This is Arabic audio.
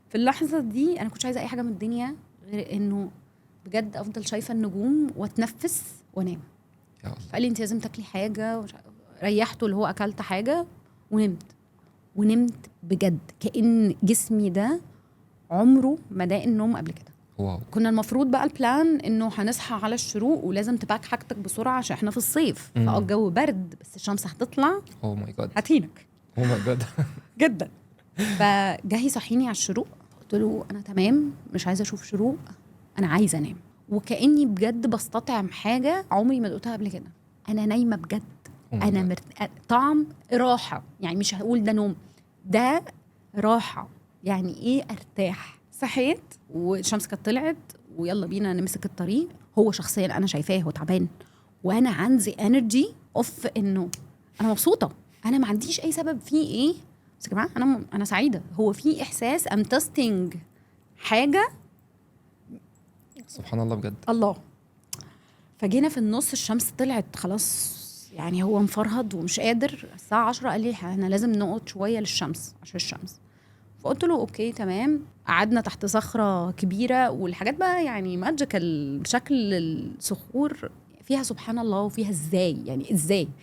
في اللحظه دي انا كنتش عايزه اي حاجه من الدنيا غير انه بجد افضل شايفه النجوم واتنفس وانام. يا الله. فقال لي انت لازم تاكلي حاجه ريحته اللي هو اكلت حاجه ونمت بجد كأن جسمي ده عمره ما داق النوم قبل كده. واو. كنا المفروض بقى البلان انه هنصحى على الشروق ولازم تباك حاجتك بسرعه عشان احنا في الصيف، الجو برد بس الشمس هتطلع. اوه ماي جاد. هتهينك. اوه ماي جاد. جدا. فجاي صحيني على الشروق، قلت له انا تمام مش عايزه اشوف شروق، انا عايزه انام. وكاني بجد بستطعم حاجه عمري ما دقتها قبل كده. انا نايمه بجد. انا طعم راحه، يعني مش هقول ده نوم، ده راحه. يعني ايه ارتاح. صحيت والشمس كانت طلعت ويلا بينا نمسك الطريق. هو شخصيا انا شايفاه هو تعبان وانا عندي انرجي اوف انه انا مبسوطه، انا ما عنديش اي سبب فيه ايه، بس يا جماعه انا سعيده. هو في احساس ام تستنج حاجه. سبحان الله بجد. الله. فجينا في النص الشمس طلعت خلاص، يعني هو مفرهد ومش قادر. الساعه 10 قال لي احنا لازم نقعد شويه للشمس عشان الشمس. فقلت له اوكي تمام. قعدنا تحت صخره كبيره والحاجات بقى يعني ماجيكال بشكل الصخور فيها سبحان الله وفيها ازاي، يعني ازاي